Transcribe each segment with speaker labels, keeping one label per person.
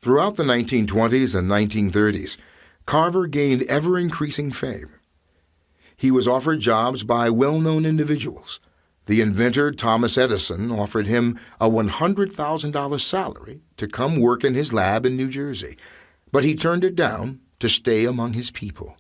Speaker 1: Throughout the 1920s and 1930s, Carver gained ever-increasing fame. He was offered jobs by well-known individuals. The inventor Thomas Edison offered him a $100,000 salary to come work in his lab in New Jersey, but he turned it down to stay among his people.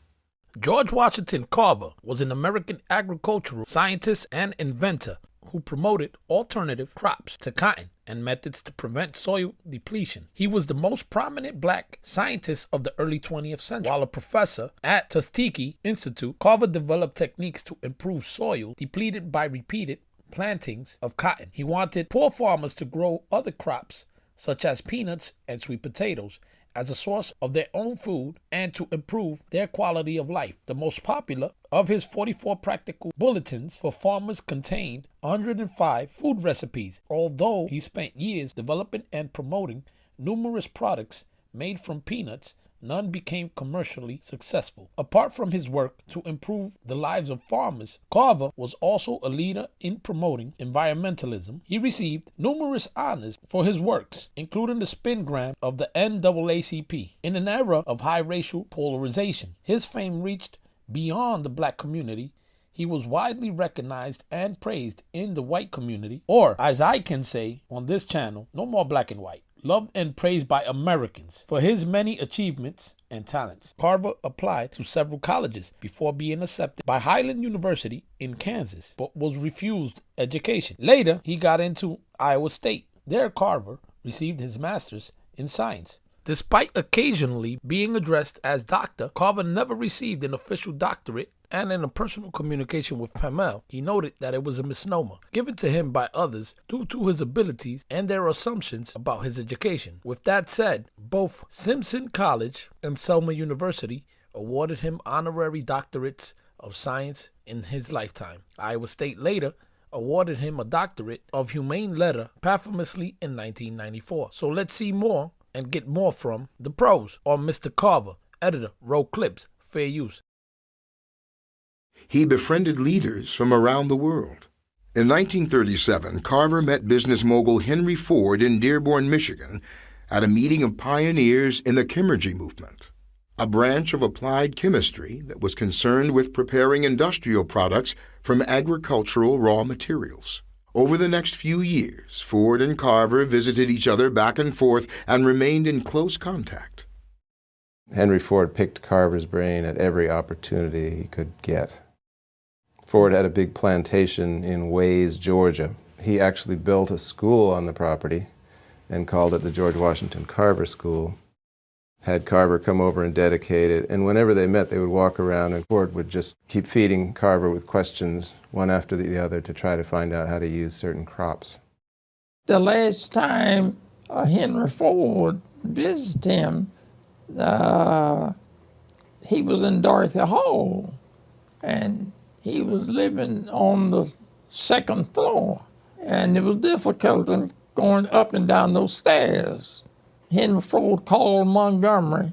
Speaker 2: George Washington Carver was an American agricultural scientist and inventor who promoted alternative crops to cotton and methods to prevent soil depletion. He was the most prominent black scientist of the early 20th century. While a professor at Tuskegee Institute, Carver developed techniques to improve soil depleted by repeated plantings of cotton. He wanted poor farmers to grow other crops, such as peanuts and sweet potatoes, as a source of their own food and to improve their quality of life. The most popular of his 44 practical bulletins for farmers contained 105 food recipes. Although he spent years developing and promoting numerous products made from peanuts, none became commercially successful. Apart from his work to improve the lives of farmers, Carver was also a leader in promoting environmentalism. He received numerous honors for his works, including the Spingram of the NAACP. In an era of high racial polarization, his fame reached beyond the black community. He was widely recognized and praised in the white community, or as I can say on this channel, no more black and white. Loved and praised by Americans for his many achievements and talents. Carver applied to several colleges before being accepted by Highland University in Kansas, but was refused education. Later, he got into Iowa State. There, Carver received his master's in science. Despite occasionally being addressed as doctor, Carver never received an official doctorate, and in a personal communication with Pamela, he noted that it was a misnomer given to him by others due to his abilities and their assumptions about his education. With that said, both Simpson College and Selma University awarded him honorary doctorates of science in his lifetime. Iowa State later awarded him a doctorate of humane letter posthumously in 1994. So let's see more and get more from the pros on Mr. Carver. Editor, roll clips, fair use.
Speaker 1: He befriended leaders from around the world. In 1937, Carver met business mogul Henry Ford in Dearborn, Michigan, at a meeting of pioneers in the chemurgy movement, a branch of applied chemistry that was concerned with preparing industrial products from agricultural raw materials. Over the next few years, Ford and Carver visited each other back and forth and remained in close contact.
Speaker 3: Henry Ford picked Carver's brain at every opportunity he could get. Ford had a big plantation in Wayne, Georgia. He actually built a school on the property and called it the George Washington Carver School. Had Carver come over and dedicate it, and whenever they met, they would walk around and Ford would just keep feeding Carver with questions, one after the other, to try to find out how to use certain crops.
Speaker 4: The last time Henry Ford visited him, he was in Dorothy Hall, and he was living on the second floor, and it was difficult in going up and down those stairs. Henry Ford called Montgomery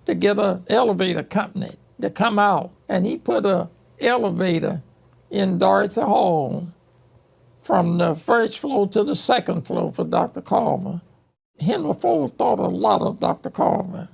Speaker 4: to get an elevator company to come out, and he put an elevator in Dorothy Hall from the first floor to the second floor for Dr. Carver. Henry Ford thought a lot of Dr. Carver.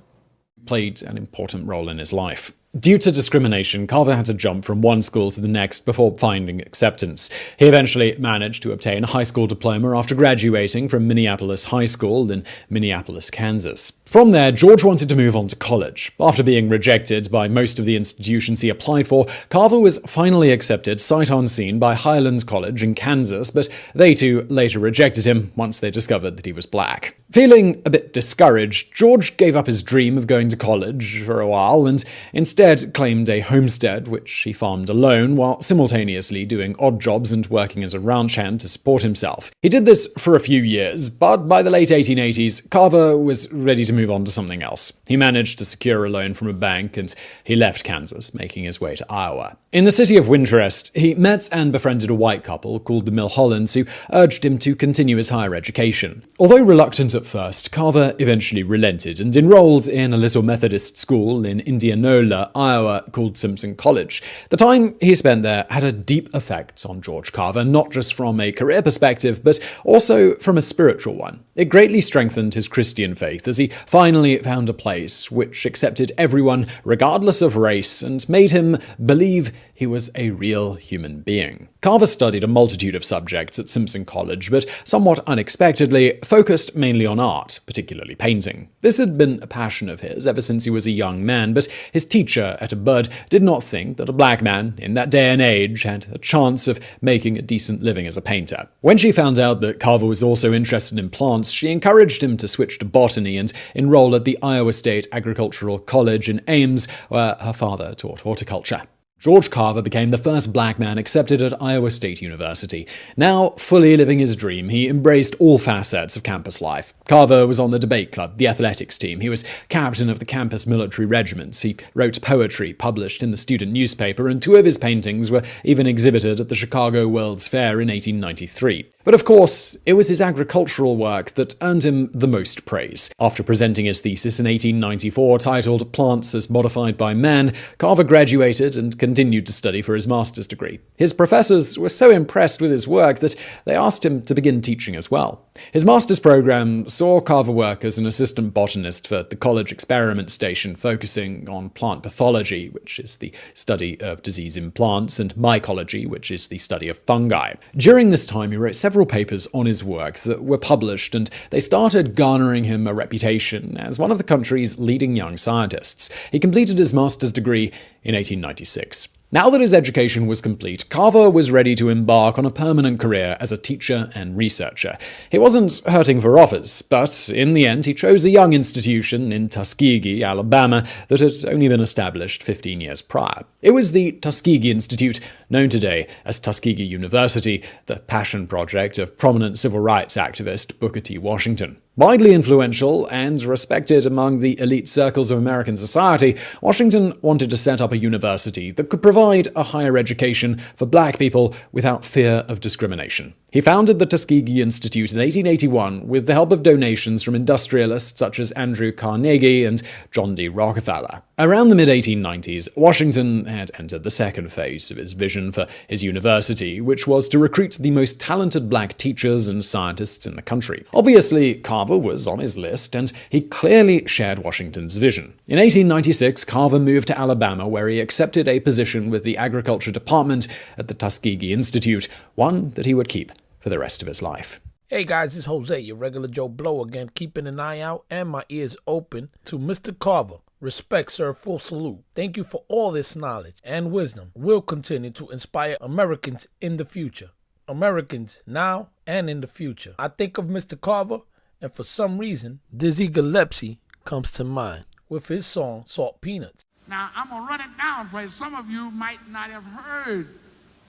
Speaker 5: Played an important role in his life. Due to discrimination, Carver had to jump from one school to the next before finding acceptance. He eventually managed to obtain a high school diploma after graduating from Minneapolis High School in Minneapolis, Kansas. From there, George wanted to move on to college. After being rejected by most of the institutions he applied for, Carver was finally accepted sight unseen by Highlands College in Kansas, but they too later rejected him once they discovered that he was black. Feeling a bit discouraged, George gave up his dream of going to college for a while and instead claimed a homestead which he farmed alone while simultaneously doing odd jobs and working as a ranch hand to support himself. He did this for a few years, but by the late 1880s, Carver was ready to move on to something else. He managed to secure a loan from a bank and he left Kansas, making his way to Iowa. In the city of Winterest, he met and befriended a white couple called the Milhollands who urged him to continue his higher education. Although reluctant at first, Carver eventually relented and enrolled in a little Methodist school in Indianola, Iowa called Simpson College. The time he spent there had a deep effect on George Carver, not just from a career perspective, but also from a spiritual one. It greatly strengthened his Christian faith as he finally found a place which accepted everyone regardless of race and made him believe he was a real human being. Carver studied a multitude of subjects at Simpson College, but somewhat unexpectedly focused mainly on art, particularly painting. This had been a passion of his ever since he was a young man, but his teacher at Bud did not think that a black man in that day and age had a chance of making a decent living as a painter. When she found out that Carver was also interested in plants, she encouraged him to switch to botany and enroll at the Iowa State Agricultural College in Ames, where her father taught horticulture. George Carver became the first black man accepted at Iowa State University. Now, fully living his dream, he embraced all facets of campus life. Carver was on the debate club, the athletics team. He was captain of the campus military regiments. He wrote poetry published in the student newspaper, and 2 of his paintings were even exhibited at the Chicago World's Fair in 1893. But of course, it was his agricultural work that earned him the most praise. After presenting his thesis in 1894 titled Plants as Modified by Man, Carver graduated and continued to study for his master's degree. His professors were so impressed with his work that they asked him to begin teaching as well. His master's program saw Carver work as an assistant botanist for the college experiment station, focusing on plant pathology, which is the study of disease in plants, and mycology, which is the study of fungi. During this time, he wrote several papers on his work that were published, and they started garnering him a reputation as one of the country's leading young scientists. He completed his master's degree in 1896. Now that his education was complete, Carver was ready to embark on a permanent career as a teacher and researcher. He wasn't hurting for offers, but in the end he chose a young institution in Tuskegee, Alabama, that had only been established 15 years prior. It was the Tuskegee Institute, known today as Tuskegee University, the passion project of prominent civil rights activist Booker T. Washington. Widely influential and respected among the elite circles of American society, Washington wanted to set up a university that could provide a higher education for black people without fear of discrimination. He founded the Tuskegee Institute in 1881 with the help of donations from industrialists such as Andrew Carnegie and John D. Rockefeller. Around the mid-1890s, Washington had entered the second phase of his vision for his university, which was to recruit the most talented black teachers and scientists in the country. Obviously, Carver was on his list, and he clearly shared Washington's vision. In 1896, Carver moved to Alabama, where he accepted a position with the Agriculture Department at the Tuskegee Institute, one that he would keep for the rest of his life.
Speaker 2: Hey guys, it's Jose, your regular Joe Blow again, keeping an eye out and my ears open to Mr. Carver. Respect, sir, full salute. Thank you for all this knowledge and wisdom. We'll continue to inspire Americans in the future. Americans now and in the future. I think of Mr. Carver, and for some reason, Dizzy Gillespie comes to mind with his song, Salt Peanuts.
Speaker 6: Now, I'm going to run it down for you. Some of you might not have heard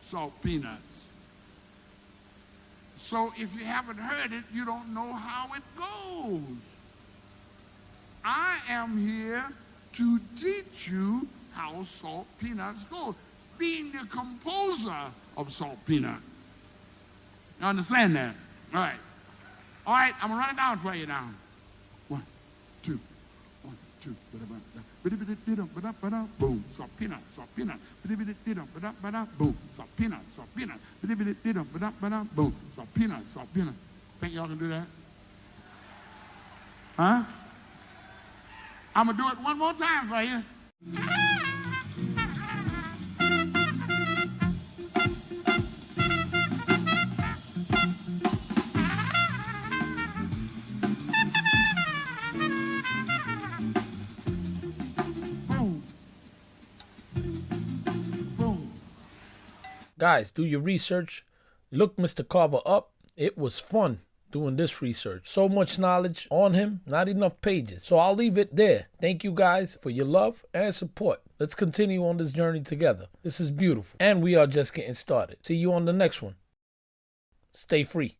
Speaker 6: Salt Peanuts. So if you haven't heard it, you don't know how it goes. I am here to teach you how Salt Peanuts go, being the composer of Salt Peanut. You understand that? All right. All right, I'm going to run it down for you now. 1, 2, 1, 2. Boom, salt peanut, salt peanut. Boom, salt peanut, salt peanut. Boom, salt peanut, salt peanut. Think y'all can do that? Huh? I'm going to do it one more time for you.
Speaker 2: Guys, do your research. Look Mr. Carver up. It was fun doing this research. So much knowledge on him, not enough pages. So I'll leave it there. Thank you guys for your love and support. Let's continue on this journey together. This is beautiful. And we are just getting started. See you on the next one. Stay free.